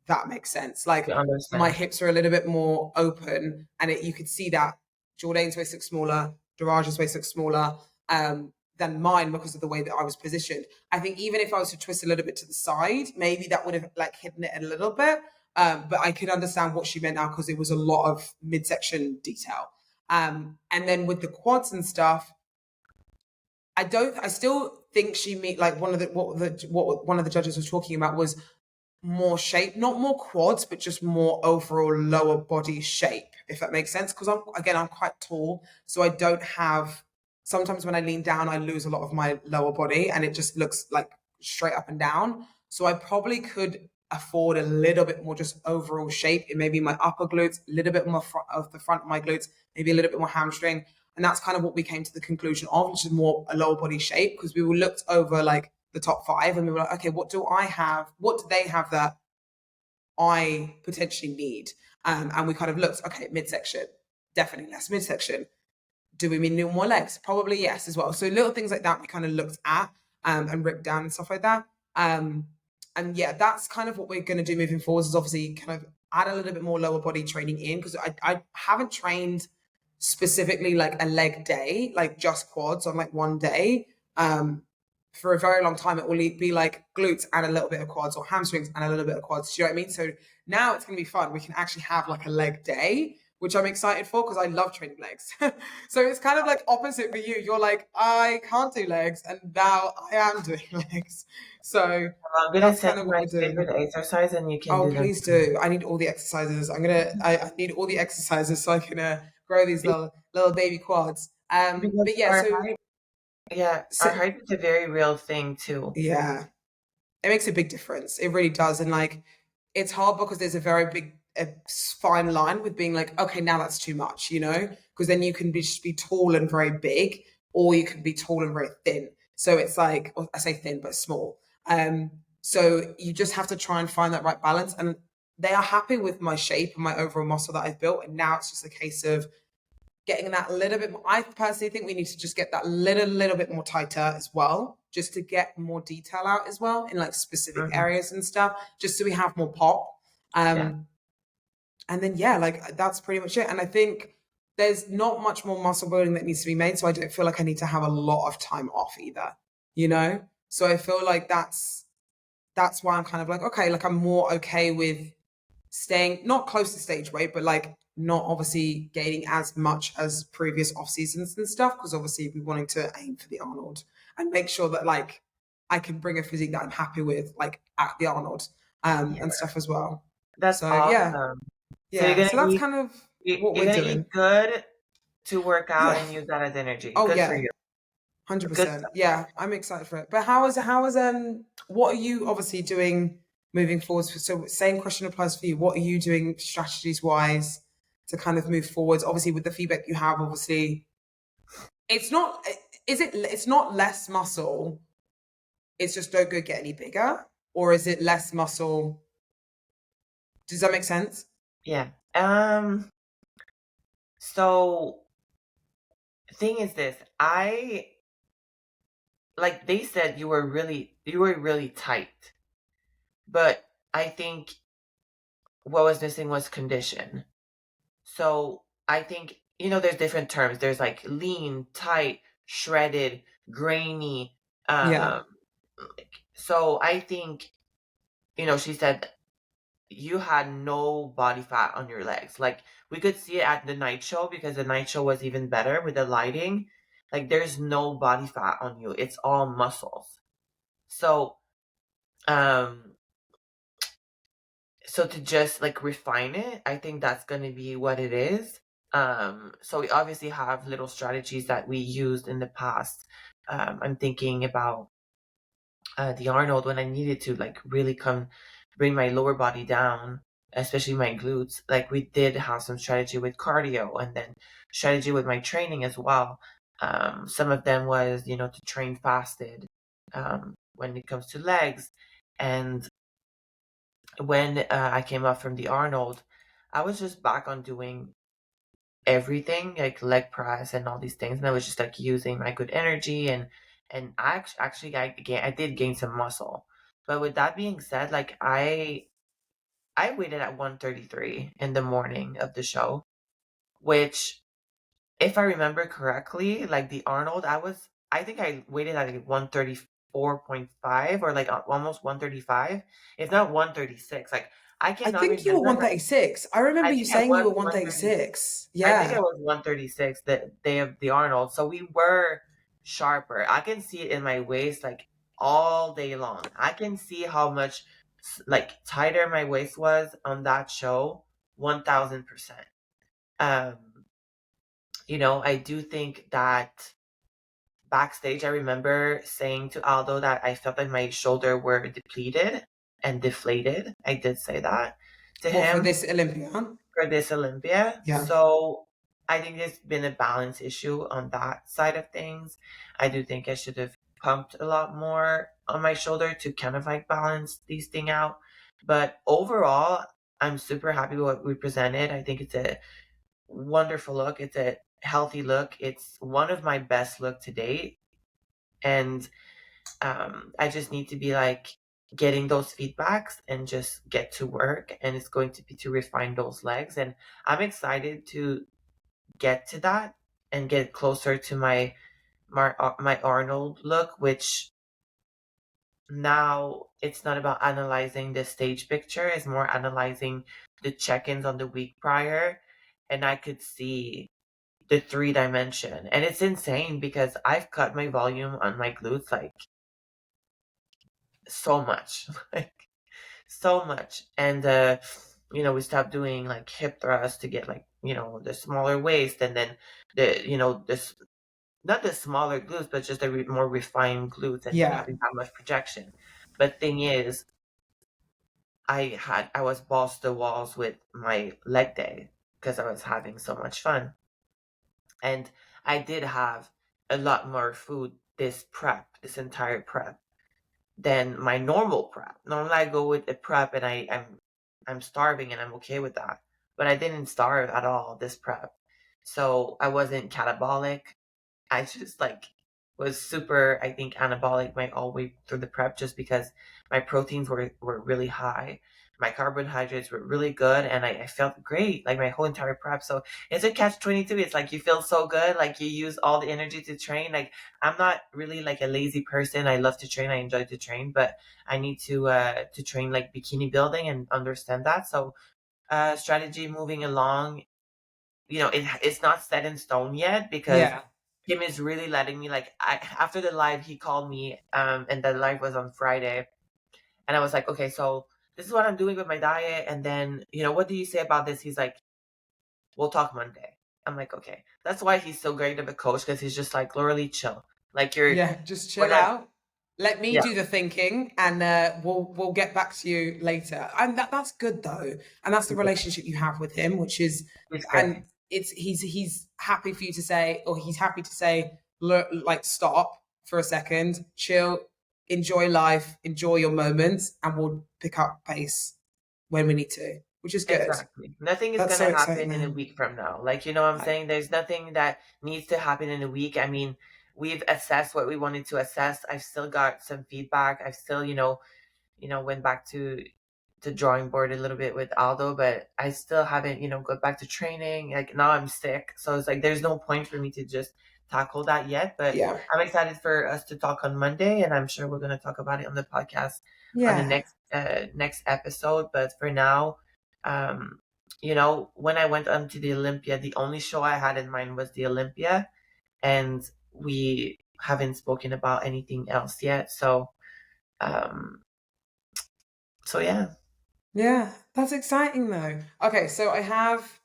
that makes sense. Like You my understand. hips are a little bit more open, and you could see that Jordane's waist looks smaller, Daraja's waist looks smaller than mine because of the way that I was positioned. I think even if I was to twist a little bit to the side, maybe that would have like hidden it a little bit. But I could understand what she meant now because it was a lot of midsection detail. And then with the quads and stuff, I still think she meet like what one of the judges was talking about was more shape, not more quads, but just more overall lower body shape, if that makes sense. Because I'm quite tall, so I don't have. Sometimes when I lean down, I lose a lot of my lower body, and it just looks like straight up and down. So I probably could afford a little bit more just overall shape in maybe my upper glutes, a little bit more of the front of my glutes, maybe a little bit more hamstring. And that's kind of what we came to the conclusion of, which is more a lower body shape, because we looked over like the top five and we were like, okay, what do I have? What do they have that I potentially need? And we kind of looked, okay, midsection, definitely less midsection. Do we need more legs? Probably yes as well. So little things like that we kind of looked at and ripped down and stuff like that. And yeah, that's kind of what we're going to do moving forward is obviously kind of add a little bit more lower body training in, because I haven't trained specifically like a leg day, like just quads on like one day. For a very long time, it will be like glutes and a little bit of quads, or hamstrings and a little bit of quads. Do you know what I mean? So now it's going to be fun. We can actually have like a leg day, which I'm excited for because I love training legs. So it's kind of like opposite for you. You're like, I can't do legs, and now I am doing legs. So I'm gonna that's send kind of you what my we're doing. favorite exercise, and you can Oh, do them. please do. I need all the exercises. I need all the exercises so I can grow these little baby quads. Because But yeah, our so, height, yeah, so our height is a very real thing too. yeah, it makes a big difference. It really does. And like, it's hard because there's a very big, fine line with being like, okay, now that's too much, you know? Because then you can just be tall and very big, or you can be tall and very thin. So it's like, well, I say thin, but small. So you just have to try and find that right balance. And they are happy with my shape and my overall muscle that I've built. And now it's just a case of getting that little bit more. I personally think we need to just get that little bit more tighter as well, just to get more detail out as well in like specific Hmm. areas and stuff, just so we have more pop. Yeah, Um, and then yeah, like that's pretty much it. And I think there's not much more muscle building that needs to be made, so I don't feel like I need to have a lot of time off either, you know. So I feel like that's why I'm kind of like, okay, like I'm more okay with staying not close to stage weight, but like not obviously gaining as much as previous off seasons and stuff, because obviously we wanting to aim for the Arnold and make sure that like I can bring a physique that I'm happy with, like at the Arnold, yeah, and stuff as well. that's So yeah, awesome. So yeah. So that's kind of what you're we're gonna doing. eat good to work out Yeah. and use that as energy. Oh Good for yeah. you. Good 100%. stuff. Yeah, I'm excited for it. But how is what are you obviously doing moving forward? So same question applies for you. What are you doing strategies wise to kind of move forwards? Obviously with the feedback you have, obviously it's not it's not less muscle, it's just don't go get any bigger, or is it less muscle? Does that make sense? Yeah. So thing is this, I like they said you were really tight, but I think what was missing was condition. So I think, there's different terms. There's like lean, tight, shredded, grainy. Yeah. Um, so I think, she said you had no body fat on your legs. Like we could see it at the night show because the night show was even better with the lighting. Like there's no body fat on you. It's all muscles. So, um, so to just like refine it, I think that's going to be what it is. So we obviously have little strategies that we used in the past. I'm thinking about the Arnold when I needed to like really come bring my lower body down, especially my glutes. Like we did have some strategy with cardio and then strategy with my training as well. Some of them was, to train fasted when it comes to legs. And when I came up from the Arnold, I was just back on doing everything, like leg press and all these things, and I was just like using my good energy, and I did gain some muscle. But with that being said, like I waited at 133 in the morning of the show, which, if I remember correctly, like the Arnold, I think I waited at like 134.5, or like almost 135, if not 136. Like I I cannot think you were remember. Like 136. I remember I you think I saying you was were 130. 136. I think I Yeah. was 136 the day of the Arnold. So we were sharper. I can see it in my waist like all day long. I can see how much like tighter my waist was on that show, 1000%. Um, I do think that backstage, I remember saying to Aldo that I felt like my shoulder were depleted and deflated. I did say that to What for him this Olympia? for this Olympia. Yeah. So I think there's been a balance issue on that side of things. I do think I should have pumped a lot more on my shoulder to kind of like balance these things out. But overall, I'm super happy with what we presented. I think it's a wonderful look. It's a healthy look. It's one of my best look to date. And I just need to be like getting those feedbacks and just get to work. And it's going to be to refine those legs. And I'm excited to get to that and get closer to my Arnold look, which now it's not about analyzing the stage picture, it's more analyzing the check-ins on the week prior. And I could see the 3 dimension. And it's insane because I've cut my volume on my glutes like so much. Like so much. And we stopped doing like hip thrusts to get like, the smaller waist, and then this not the smaller glutes, but just the more refined glutes and Yeah. having that much projection. But thing is, I was balls to the walls with my leg day because I was having so much fun. And I did have a lot more food this entire prep, than my normal prep. Normally I go with a prep and I'm starving and I'm okay with that. But I didn't starve at all this prep. So I wasn't catabolic. I just like was super, I think, anabolic my all way through the prep, just because my proteins were really high. My carbohydrates were really good, and I felt great like my whole entire prep. So it's a catch 22. It's like you feel so good, like you use all the energy to train. Like I'm not really like a lazy person. I love to train. I enjoy to train, but I need to train like bikini building and understand that. So strategy moving along, it's not set in stone yet, because Yeah. Kim is really letting me like after the live he called me, and the live was on Friday, and I was like, okay, so this is what I'm doing with my diet, and then what do you say about this? He's like, we'll talk Monday. I'm like, okay. That's why he's so great of a coach, because he's just like, Lauralie, chill. Like Yeah. Just we're chill not. out. Let me Yeah, do the thinking, and we'll get back to you later. And that's good though, and that's the relationship you have with him, which is, he's and great. he's happy for you to say, or he's happy to say, look, like stop for a second, chill, enjoy life, enjoy your moments, and we'll pick up pace when we need to, which is good. Exactly. Nothing is That's so gonna exciting, happen in a man. week from now. Like, you know what I'm Like, saying? There's nothing that needs to happen in a week. I mean, we've assessed what we wanted to assess. I've still got some feedback. I've still, went back to the drawing board a little bit with Aldo, but I still haven't, got back to training. Like now I'm sick. So it's like there's no point for me to just tackle that yet. But yeah, I'm excited for us to talk on Monday, and I'm sure we're gonna talk about it on the podcast on the yeah, next episode. But for now, um, when I went onto the Olympia, the only show I had in mind was the Olympia, and we haven't spoken about anything else yet. Um, so yeah. yeah. That's exciting though. Okay, so I have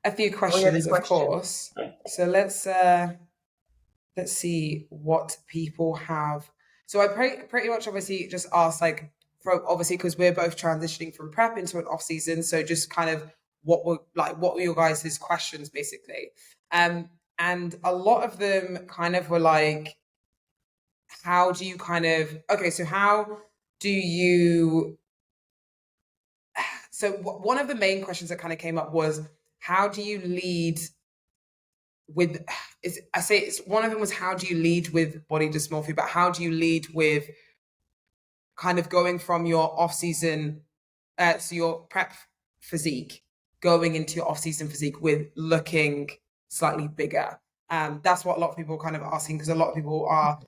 a few Oh yeah, the questions, of question. course. So let's see what people have. So I pretty much obviously just asked like, for obviously because we're both transitioning from prep into an off season, so just kind of what were your guys' questions basically? And a lot of them kind of were like, how do you kind of, okay, so how do you, so one of the main questions that kind of came up was, how do you lead with I say it's one of them was how do you lead with body dysmorphia, but how do you lead with kind of going from your off season, so your prep physique, going into your off season physique with looking slightly bigger. That's what a lot of people are kind of asking, because a lot of people are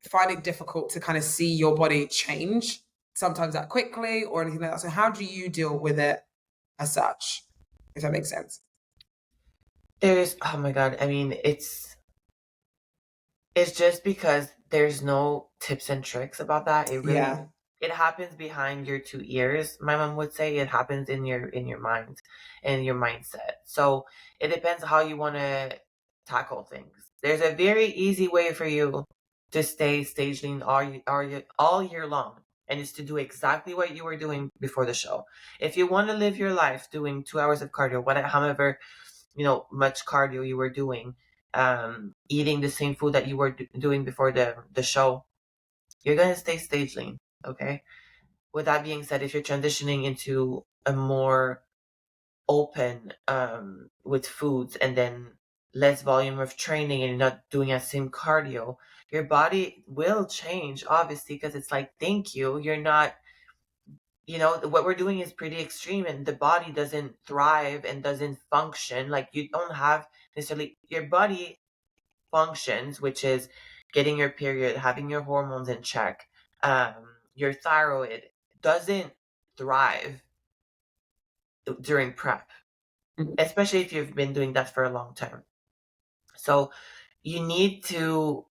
finding it difficult to kind of see your body change sometimes that quickly or anything like that. So how do you deal with it as such, if that makes sense? There's, oh my God, I mean, it's just because there's no tips and tricks about that. Yeah. It happens behind your two ears. My mom would say it happens in your mind and your mindset. So it depends how you want to tackle things. There's a very easy way for you to stay stage lean all year long, and it's to do exactly what you were doing before the show. If you want to live your life doing 2 hours of cardio, whatever, however, much cardio you were doing, eating the same food that you were doing before the show, you're gonna stay stage lean. Okay. With that being said, if you're transitioning into a more open, with foods and then less volume of training and you're not doing that same cardio, your body will change, obviously, because it's like, thank you. You're not, what we're doing is pretty extreme and the body doesn't thrive and doesn't function. Like, you don't have necessarily your body functions, which is getting your period, having your hormones in check, your thyroid doesn't thrive during prep, Mhm. especially if you've been doing that for a long time. So you need to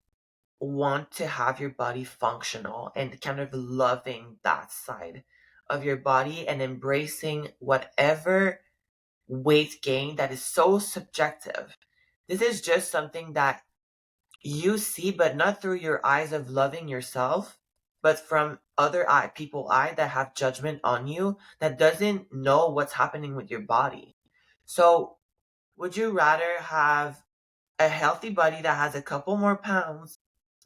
want to have your body functional and kind of loving that side of your body and embracing whatever weight gain that is so subjective. This is just something that you see, but not through your eyes of loving yourself, but from other people eye that have judgment on you, that doesn't know what's happening with your body. So would you rather have a healthy body that has a couple more pounds,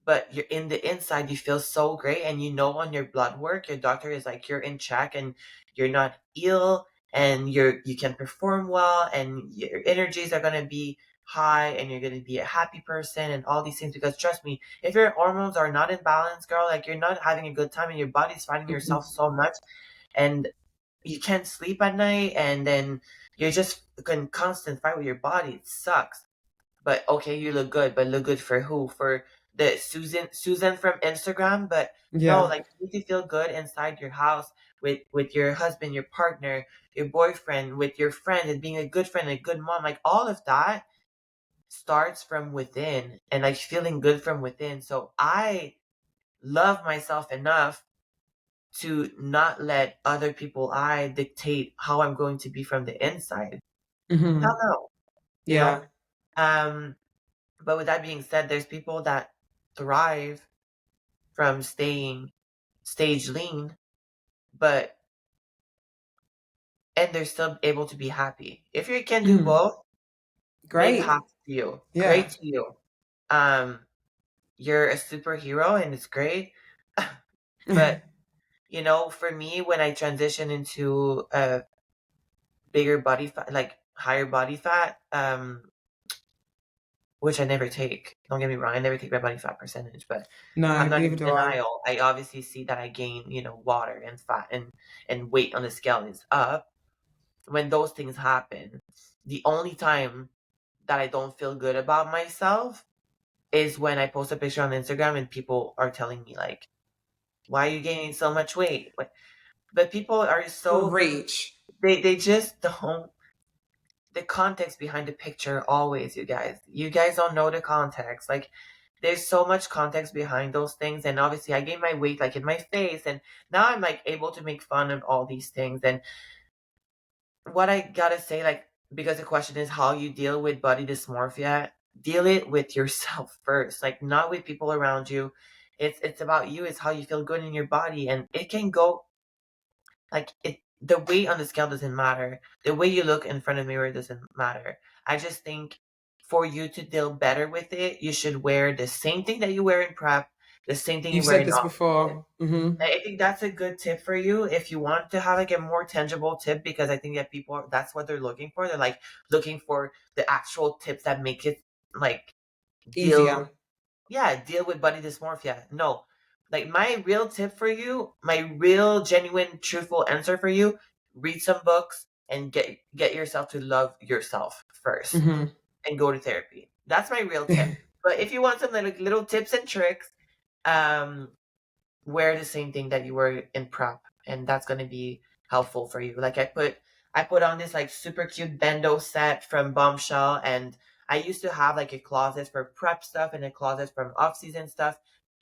but you're in the inside, you feel so great, and on your blood work, your doctor is like, you're in check and you're not ill, and you can perform well, and your energies are going to be high, and you're going to be a happy person, and all these things. Because trust me, if your hormones are not in balance, girl, like, you're not having a good time and your body's fighting yourself so much, and you can't sleep at night, and then you're just in constant fight with your body. It sucks. But okay, you look good, but look good for who? For the Susan from Instagram? But no, Yeah. like, you need to feel good inside your house with your husband, your partner, your boyfriend, with your friend, and being a good friend, a good mom. Like, all of that starts from within, and like feeling good from within. So I love myself enough to not let other people I dictate how I'm going to be from the inside. Hell Hmm. no. You know? Yeah. Um But with that being said, there's people that thrive from staying stage lean, but and they're still able to be happy. If you can do Hmm. both, big Great. hats to you. Great Yeah. to you. Um, you're a superhero and it's great. But for me, when I transition into a bigger body fat, like higher body fat, which I never take. Don't get me wrong, I never take my body fat percentage, but No, I'm not neither in do I. denial. I obviously see that I gain, water and fat, and weight on the scale is up. When those things happen, the only time that I don't feel good about myself is when I post a picture on Instagram and people are telling me, like, why are you gaining so much weight? But people are so, Preach. they just don't, the context behind the picture always, you guys don't know the context. Like, there's so much context behind those things, and obviously I gained my weight, like, in my face, and now I'm like able to make fun of all these things. And what I gotta say, like, because the question is how you deal with body dysmorphia, deal it with yourself first, like, not with people around you. It's about you. It's how you feel good in your body, and it can go, like, the weight on the scale doesn't matter. The way you look in front of the mirror doesn't matter. I just think for you to deal better with it, you should wear the same thing that you wear in prep, The same thing You've you're said wearing this off. before. I think that's a good tip for you if you want to have like a more tangible tip, because I think that people that's what they're looking for. They're like looking for the actual tips that make it like deal Easier. deal with body dysmorphia. No. Like my real tip for you, my real genuine truthful answer for you, read some books and get yourself to love yourself first Hmm. and go to therapy. That's my real tip. But if you want some like little tips and tricks, um wear the same thing that you were in prep, and that's going to be helpful for you. Like I put on this like super cute bando set from Bombshell, and I used to have like a closet for prep stuff and a closet from off-season stuff.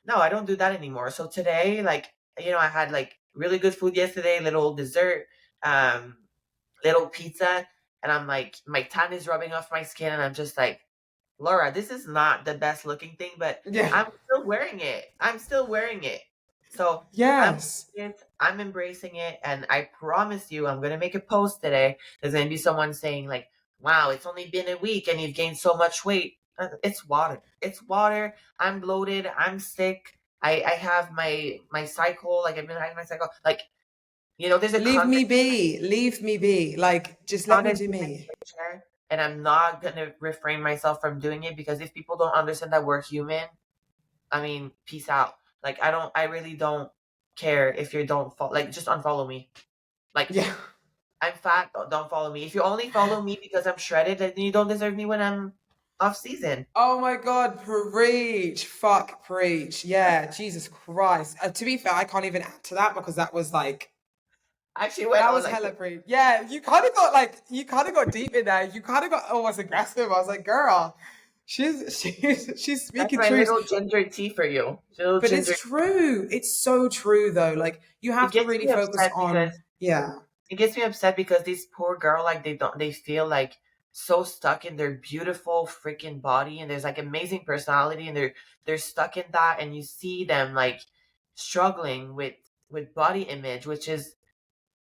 No, I don't do that anymore. So today, like, I had like really good food yesterday, little dessert, um little pizza, and I'm like, my tan is rubbing off my skin, and I'm just like, Laura, this is not the best looking thing, but Yeah. I'm still wearing it. I'm still wearing it. So I'm Yes. I'm embracing it, and I promise you, I'm gonna make a post today. There's gonna be someone saying like, "Wow, it's only been a week and you've gained so much weight." It's water. It's water. I'm bloated. I'm sick. I have my cycle. Like I've been having my cycle. Like there's a Leave me context be. Leave me be. Like, just let me context do behind me. the picture, and I'm not gonna refrain myself from doing it, because if people don't understand that we're human, I mean, peace out. Like I really don't care if you don't follow. Like just unfollow me. Like Yeah. I'm fat, don't follow me. If you only follow me because I'm shredded, then you don't deserve me when I'm off season. Oh my God, preach. Fuck, preach. Yeah, Jesus Christ. To be fair, I can't even add to that because that was like, I actually went that on was like hella preach. Yeah, you kind of got deep in there. You kind of got almost aggressive. I was like, girl, she's that's speaking my truth. little ginger tea for you. Little But it's ginger. true. It's so true though. Like you It have to gets really me focus upset on, because yeah. this poor girl, like they feel like so stuck in their beautiful freaking body, and there's like amazing personality, and they're stuck in that, and you see them like struggling with body image, which is,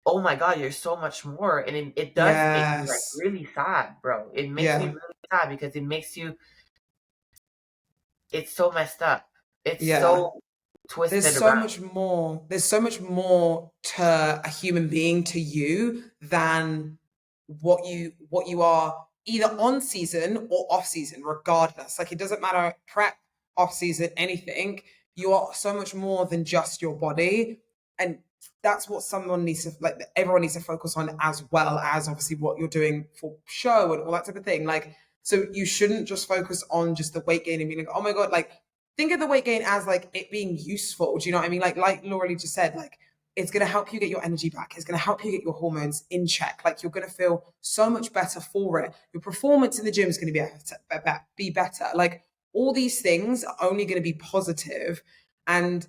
oh my god, you're so much more, and it does make me like Yes. really sad, bro. It makes me Yeah. really sad because it makes you, it's so messed up. It's Yeah. so twisted around. There's so much more to a human being, to you, than what you are either on season or off season, regardless. Like it doesn't matter, prep, off season, anything. You are so much more than just your body. And that's what someone needs to, like, everyone needs to focus on, as well as obviously what you're doing for show and all that type of thing. Like, so you shouldn't just focus on just the weight gain and being like, oh my God, like think of the weight gain as like it being useful. Do you know what I mean? Like Lauralie just said, like it's going to help you get your energy back. It's going to help you get your hormones in check. Like you're going to feel so much better for it. Your performance in the gym is going to be better. Like all these things are only going to be positive. And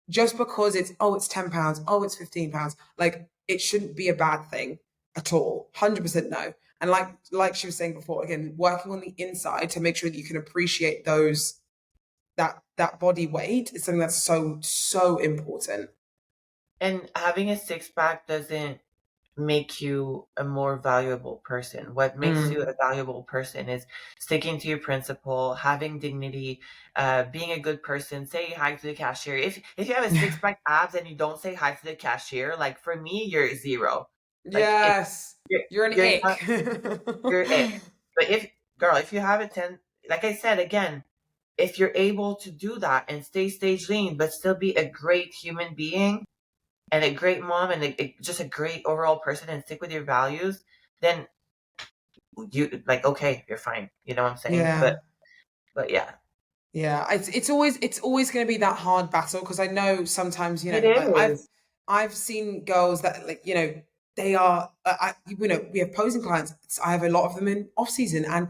just because it's £10, it's £15, like it shouldn't be a bad thing at all. 100% no. And like she was saying before, again, working on the inside to make sure that you can appreciate that body weight is something that's so important. And having a six pack doesn't make you a more valuable person. What makes you Mm. a valuable person is sticking to your principle, having dignity, being a good person, say hi to the cashier. If you have a six pack abs and you don't say hi to the cashier, like for me, you're zero. Like if Yes, you're you're an you're not ick. you're it. But if girl, if you have a 10, like I said again, if you're able to do that and stay stage lean, but still be a great human being and a great mom and just a great overall person and stick with your values, then you like okay, you're fine. You know what I'm saying? Yeah. But yeah, Yeah, it's always going to be that hard battle because I know sometimes it like I've is. I've seen girls that like they are we have posing clients. I have a lot of them in off season, and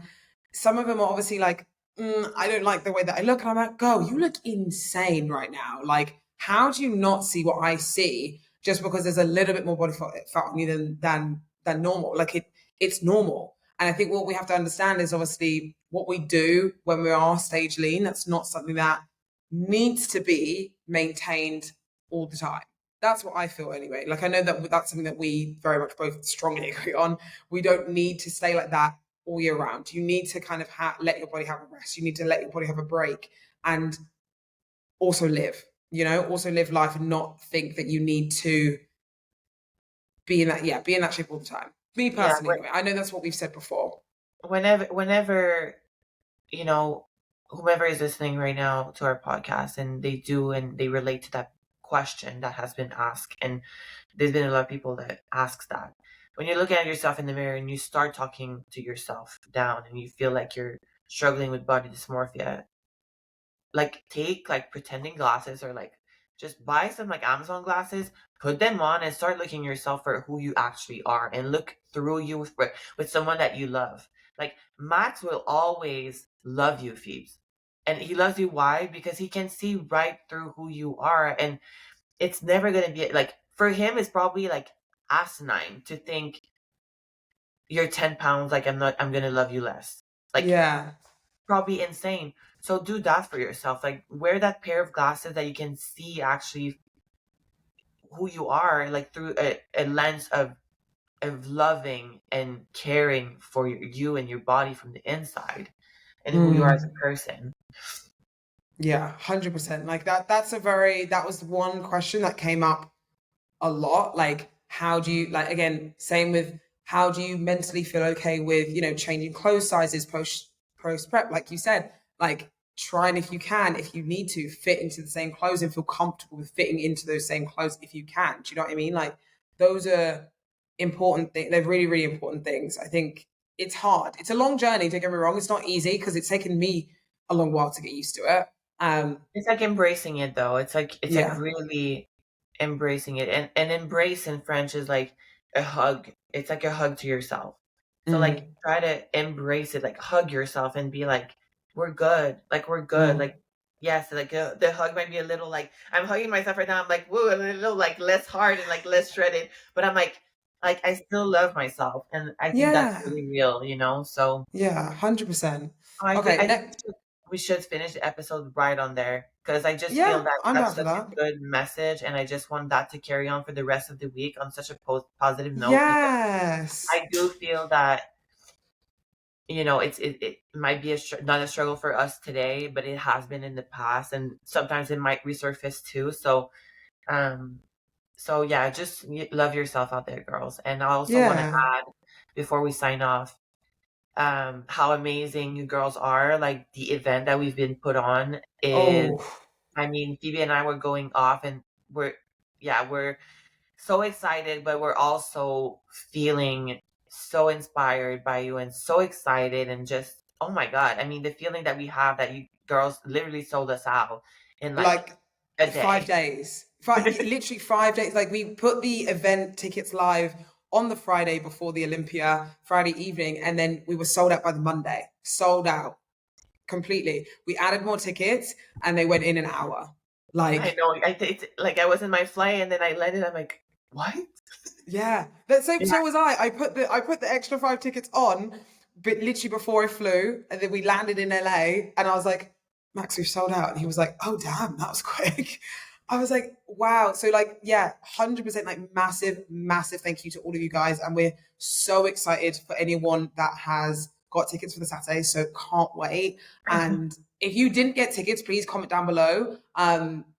some of them are obviously like, I don't like the way that I look, and I'm like, girl, you look insane right now. Like, how do you not see what I see just because there's a little bit more body fat on you than normal? Like it's normal. And I think what we have to understand is obviously what we do when we are stage lean, that's not something that needs to be maintained all the time. That's what I feel anyway. Like I know that that's something that we very much both strongly agree on. We don't need to stay like that all year round. You need to kind of let your body have a rest. You need to let your body have a break. And also live, also live life and not think that you need to be in that shape all the time. Me Yeah, personally, anyway. I know that's what we've said before. whenever you know, whomever is listening right now to our podcast and they relate to that question that has been asked, and there's been a lot of people that asks that. When you're looking at yourself in the mirror and you start talking to yourself down and you feel like you're struggling with body dysmorphia, like take like pretending glasses, or like just buy some like Amazon glasses, put them on and start looking yourself for who you actually are, and look through you with someone that you love. Like Max will always love you, Phoebes. And he loves you, why? Because he can see right through who you are. And it's never gonna be like, for him it's probably like asinine to think you're 10 pounds, like I'm gonna love you less. Like Yeah. probably insane. So do that for yourself. Like wear that pair of glasses that you can see actually who you are, like through a lens of loving and caring for you and your body from the inside, and who you are as a person. Yeah, 100%. Like that was one question that came up a lot. Like, how do you, like, again, same with how do you mentally feel okay with, changing clothes sizes post prep, like you said, like trying, if you can, if you need to fit into the same clothes and feel comfortable with fitting into those same clothes if you can. Do you know what I mean? Like those are important things. They're really, really important things. I think it's hard. It's a long journey, don't get me wrong. It's not easy because it's taken me a long while to get used to it. It's like embracing it though. It's like Yeah. really embracing it. And embrace in French is like a hug. It's like a hug to yourself. So like Mm, try to embrace it, like hug yourself and be like, we're good. Like we're good. mm. Like yes, like the hug might be a little like, I'm hugging myself right now. I'm like, woo, a little like less hard and like less shredded. But I'm like I still love myself, and I think that's Yeah. really real, you know? So Yeah, 100%. I Okay, think we should finish the episode right on there, because I just feel yeah, that I'm down that's for such a that. good message, and I just want that to carry on for the rest of the week on such a positive note, because Yes. I do feel that it might be not a struggle for us today, but it has been in the past, and sometimes it might resurface too. Um, so yeah, just love yourself out there, girls. And I also want to Yeah. add before we sign off, how amazing you girls are. Like the event that we've been put on is, Oh, I mean, Phoebe and I were going off, and we're so excited, but we're also feeling so inspired by you and so excited, and just, oh my God. I mean, the feeling that we have that you girls literally sold us out in like like a 5 days. day. Literally 5 days. Like we put the event tickets live on the Friday before the Olympia, Friday evening, and then we were sold out by the Monday. Sold out completely. We added more tickets and they went in an hour. I Like, know. It's like I was in my flight and then I landed. I'm like, what? yeah, that same. Yeah. So was I. I put the extra 5 tickets on, but literally before I flew, and then we landed in LA, and I was like, Max, we've sold out, and he was like, oh damn, that was quick. I was like, wow. So like, yeah, 100%, like massive, massive thank you to all of you guys, and we're so excited for anyone that has got tickets for the Saturday. So can't wait. And if you didn't get tickets, please comment down below.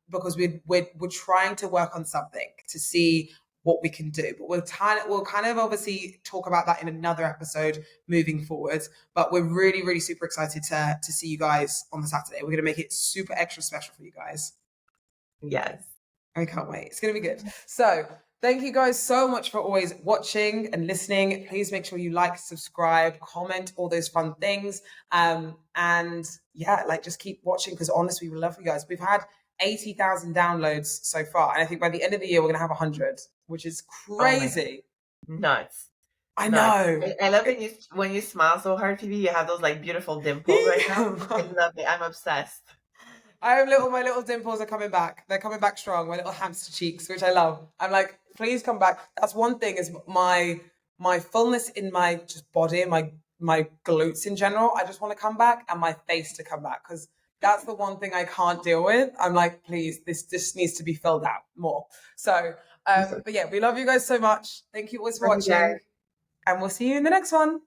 Because we're trying to work on something to see what we can do. But we'll kind of obviously talk about that in another episode moving forwards. But we're really, really super excited to see you guys on the Saturday. We're gonna make it super extra special for you guys. Yes. I can't wait. It's gonna be good. So thank you guys so much for always watching and listening. Please make sure you like, subscribe, comment, all those fun things. And yeah, like just keep watching, because honestly, we love you guys. We've had 80,000 downloads so far. And I think by the end of the year, we're gonna have 100, which is Oh my God. crazy. Nuts. I Nuts. know. I love when you smile so hard, Phoebe. You have those like beautiful dimples right now. I love it. I'm obsessed. My little dimples are coming back. They're coming back strong. My little hamster cheeks, which I love. I'm like, please come back. That's one thing, is my fullness in my just body and my glutes in general. I just want to come back, and my face to come back, because that's the one thing I can't deal with. I'm like, please, this needs to be filled out more. So, but yeah, we love you guys so much. Thank you always for Love you guys. watching, and we'll see you in the next one.